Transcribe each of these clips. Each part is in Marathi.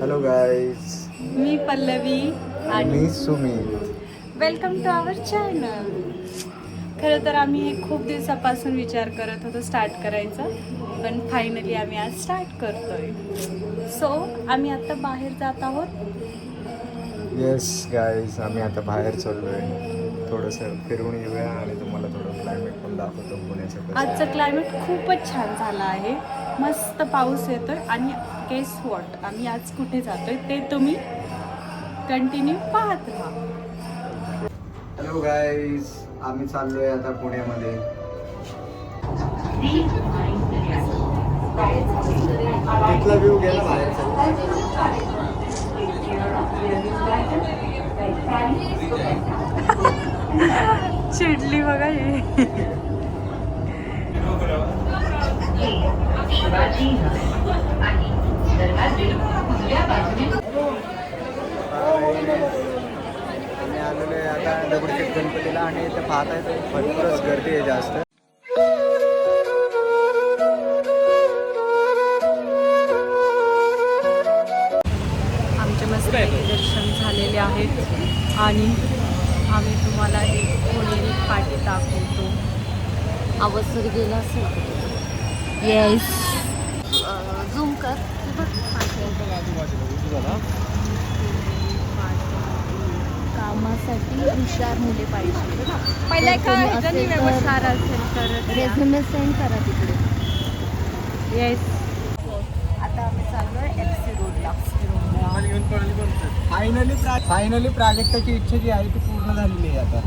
हॅलो गाईज, मी पल्लवी आणि मी Sumit. Welcome to our channel. खरं तर आम्ही हे खूप दिवसापासून विचार करत होतो स्टार्ट करायचा, पण फायनली आम्ही आज स्टार्ट करतोय. सो आम्ही आता बाहेर जात आहोत. येस गाईज, आम्ही आता बाहेर चाललोय. थोडंसं फिरून येऊया आणि तुम्हाला थोडं क्लायमेट पण दाखवतो पुण्याचं कसं आजचं आहे. क्लायमेट खूपच छान झालं आहे. मस्त पाऊस येतोय आणि गेस वॉट, आम्ही आज कुठे जातोय ते तुम्ही कंटिन्यू पाहत राहा. हॅलो गाईज, आम्ही चाललोय आता पुण्यामध्ये. तिथला व्ह्यू गेला बाहेर. चिडली बघा हे. आम्ही आलेलो आहे आता दगडूशेठ गणपतीला आणि इथं पाहताय भरपूरच गर्दी आहे जास्त. आमचे मस्त दर्शन झालेले आहेत आणि आम्ही तुम्हाला एक पुणेरी पाटी दाखवतो. अवसर गेला असेल. येस, झूम कर. कामासाठी हुशार मुले पाहिजे. पहिले काय असेल तर व्यवस्था असेल तर रेझ्युमे सेंड करा तिकडे. येस. आता आम्ही चाललोय FC रोडला. फायनली प्राजक्ताची इच्छा जी आहे ती पूर्ण झालेली आहे आता.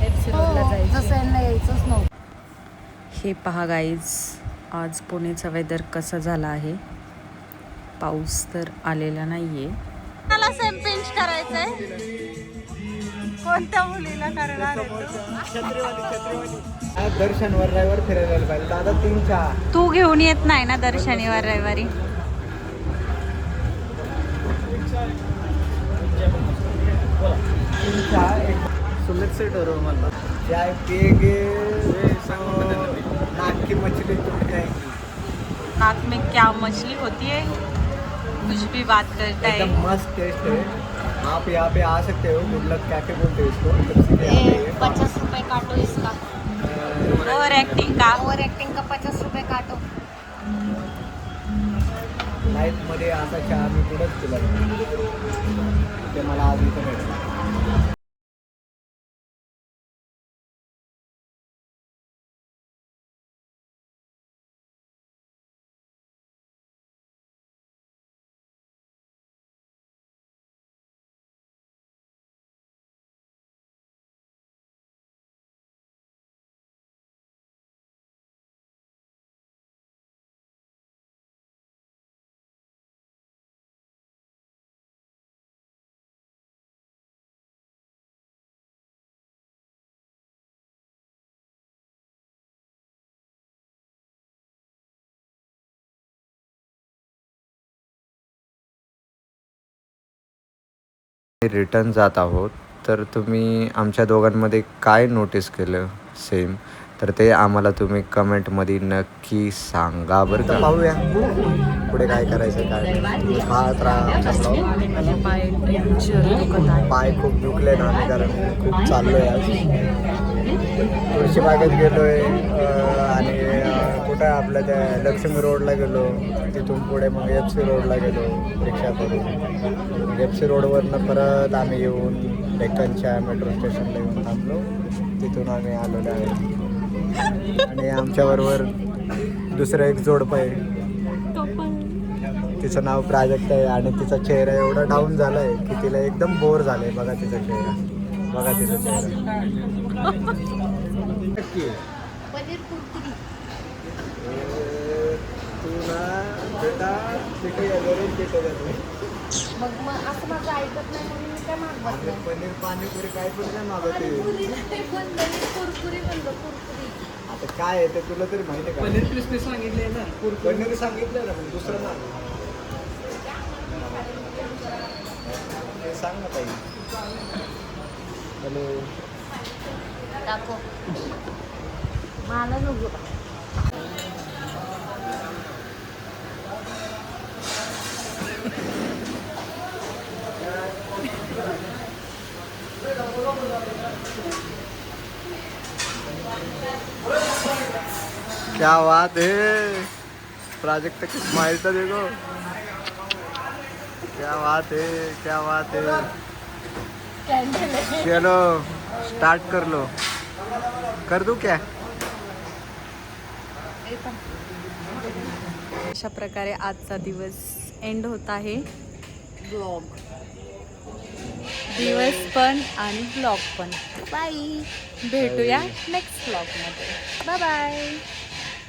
FC रोडला जायचं. जसं यांना यायचंच नव्हतं. हे पहा गाईज, आज पुण्याचं वेदर कसं झालं आहे. पाऊस तर आलेला नाहीये. मला सेम पिंच करायचंय. कोणत्या मुलीला करणार दर शनिवार रविवार फिरायला पाहिजे दादा. 3 चहा. तू घेऊन येत नाही ना दर शनिवार रविवारी. सुमित से डरो मतलब चाय पिएगे नाक की मछली टूट जाएगी. नाक में क्या मछली होती है, कुछ भी बात करता है. एकदम मस्त टेस्ट है. आप यहाँ पे आ सकते हो. गुड लक क्या के बोलते हो इसको. 50 रुपये काटो इसका. ओव्हर ऍक्टिंग का. ओव्हर ऍक्टिंग का 50 रुपये काटो. लाईफ मध्ये असा चहा मी पुढंच केला ते मला आज इथं भेटलं. रिटर्न जात आहोत. तर तुम्ही आमच्या दोघांमध्ये काय नोटीस केलं सेम, तर ते आम्हाला तुम्ही कमेंटमध्ये नक्की सांगा बरं का. पाहूया पुढे काय करायचं काय नाही. पाहत राहा आमचा ब्लॉग. पाय खूप दुखले ना आम्ही, कारण खूप चाललो आहे आज. तुळशीबागेत गेलो आहे आणि कुठं आपल्या त्या लक्ष्मी रोडला गेलो. तिथून पुढे मग FC रोडला गेलो रिक्षा करून. FC रोडवरनं परत आम्ही येऊन डेक्कनच्या मेट्रो स्टेशनला येऊन थांबलो. तिथून आम्ही आलेलो आहे आणि आमच्याबरोबर दुसरं एक जोडपं आहे. तिचं नाव प्राजक्ता आहे आणि तिचा चेहरा एवढा डाऊन झाला आहे की तिला एकदम बोर झालं आहे. बघा तिचा चेहरा, बघा तिचा चेहरा. पनीर कुरकुरी. तू ना बेटा तिथे मग असं माझं ऐकत नाही म्हणून मी काय मागवत नाही. पनीर पाणीपुरी काय पण नाही मागवते. कुरकुरी म्हणलं कुरकुरी. आता काय आहे ते तुला तरी माहिती आहे का. पनीर क्रिस्पी सांगितले ना. पनीर सांगितलं ना, पण दुसरं ना ते सांग ना ताई. हॅलो दाखव. मला नको. क्या बात है, प्रोजेक्ट की स्माइल तो देखो, क्या बात है, क्या बात है. चलो स्टार्ट कर लो, कर दूं क्या? अशा प्रकारे आजचा दिवस एंड होत आहे. ब्लॉग दिवस पण आणि ब्लॉग पण. बाय, भेटूया नेक्स्ट ब्लॉगमध्ये. Bye bye.